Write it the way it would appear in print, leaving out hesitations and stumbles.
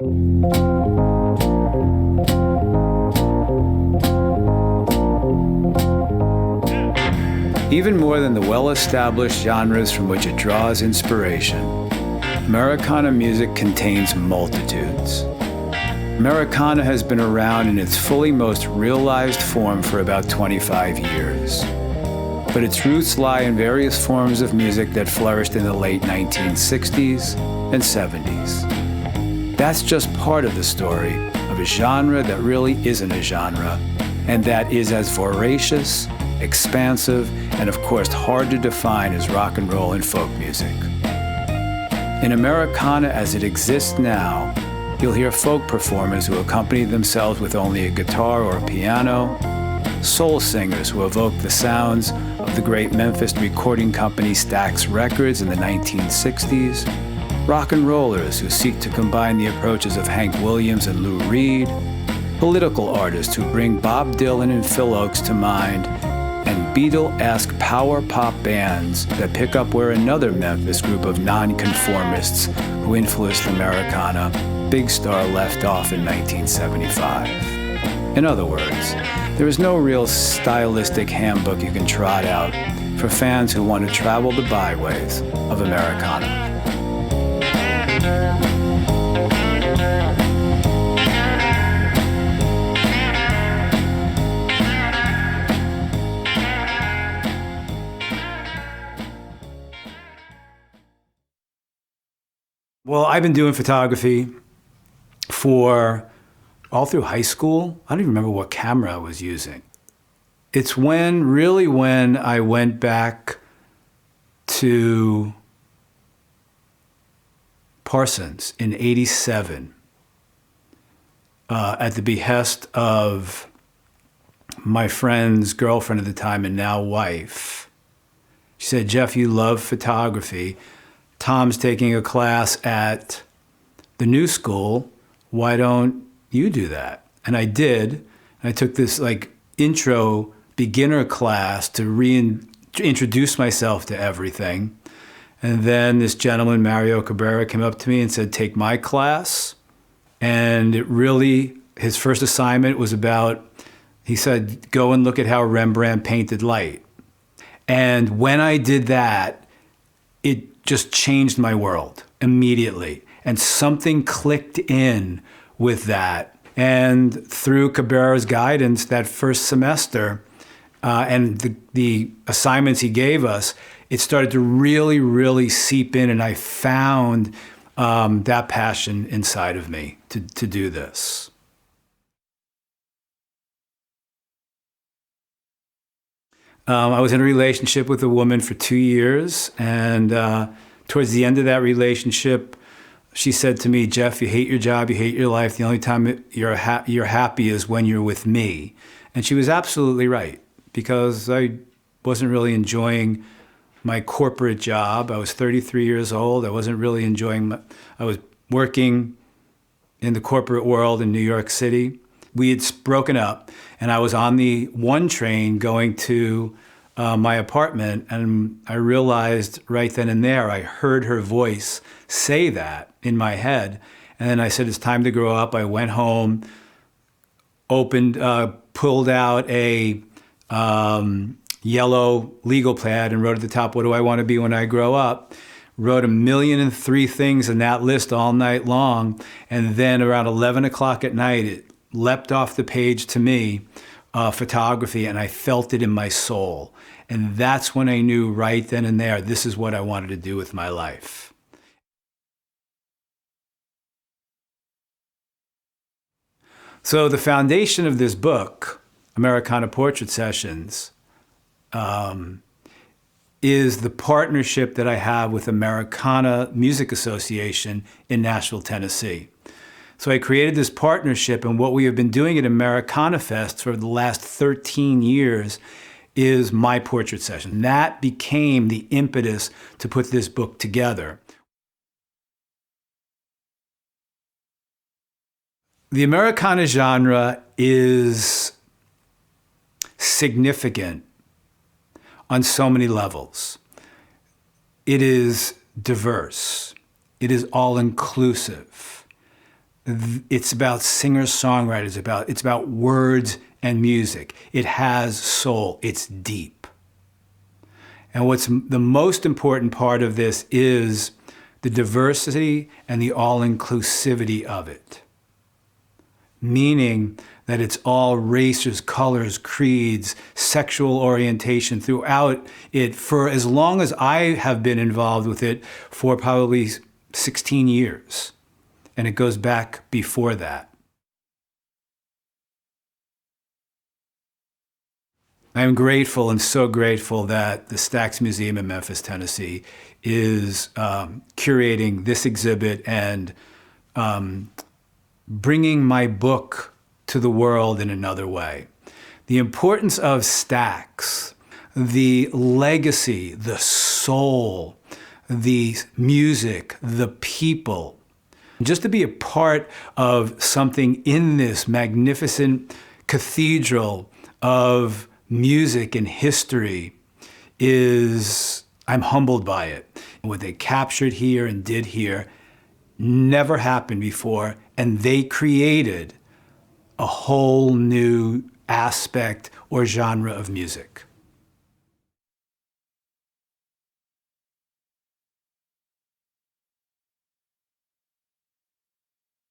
Even more than the well-established genres from which it draws inspiration, Americana music contains multitudes. Americana has been around in its fully most realized form for about 25 years. But its roots lie in various forms of music that flourished in the late 1960s and 70s. That's just part of the story of a genre that really isn't a genre, and that is as voracious, expansive, and of course hard to define as rock and roll and folk music. In Americana as it exists now, you'll hear folk performers who accompany themselves with only a guitar or a piano, soul singers who evoke the sounds of the great Memphis recording company Stax Records in the 1960s, rock and rollers who seek to combine the approaches of Hank Williams and Lou Reed, political artists who bring Bob Dylan and Phil Oakes to mind, and Beatle-esque power pop bands that pick up where another Memphis group of nonconformists who influenced Americana, Big Star, left off in 1975. In other words, there is no real stylistic handbook you can trot out for fans who want to travel the byways of Americana. Well, I've been doing photography for all through high school. I don't even remember what camera I was using. It's when I went back to Parsons in '87 at the behest of my friend's girlfriend at the time and now wife. She said, "Jeff, you love photography. Tom's taking a class at the new school. Why don't you do that?" And I did. I took this intro beginner class to reintroduce myself to everything. And then this gentleman, Mario Cabrera, came up to me and said, "Take my class." And his first assignment was he said, "Go and look at how Rembrandt painted light." And when I did that, it just changed my world immediately. And something clicked in with that. And through Cabrera's guidance that first semester and the assignments he gave us, it started to really, really seep in, and I found that passion inside of me to do this. I was in a relationship with a woman for 2 years, and towards the end of that relationship, she said to me, "Jeff, you hate your job, you hate your life. The only time you're happy is when you're with me." And she was absolutely right, because I wasn't really enjoying my corporate job. I was 33 years old. I wasn't really enjoying I was working in the corporate world in New York City. We had broken up, and I was on the one train going to my apartment, and I realized right then and there, I heard her voice say that in my head. And then I said, "It's time to grow up." I went home, pulled out a yellow legal pad and wrote at the top, "What do I want to be when I grow up?" Wrote 1,000,003 things in that list all night long. And then around 11 o'clock at night, it leapt off the page to me, photography, and I felt it in my soul. And that's when I knew right then and there, this is what I wanted to do with my life. So the foundation of this book, Americana Portrait Sessions, is the partnership that I have with Americana Music Association in Nashville, Tennessee. So I created this partnership, and what we have been doing at Americana Fest for the last 13 years is my portrait session. That became the impetus to put this book together. The Americana genre is significant on so many levels. It is diverse. It is all-inclusive. It's about singer-songwriters, it's about words and music. It has soul, it's deep. And what's the most important part of this is the diversity and the all-inclusivity of it. Meaning that it's all races, colors, creeds, sexual orientation throughout it for as long as I have been involved with it, for probably 16 years. And it goes back before that. I am grateful and so grateful that the Stax Museum in Memphis, Tennessee is curating this exhibit and bringing my book to the world in another way. The importance of Stax, the legacy, the soul, the music, the people. Just to be a part of something in this magnificent cathedral of music and history I'm humbled by it. What they captured here and did here never happened before, and they created a whole new aspect or genre of music.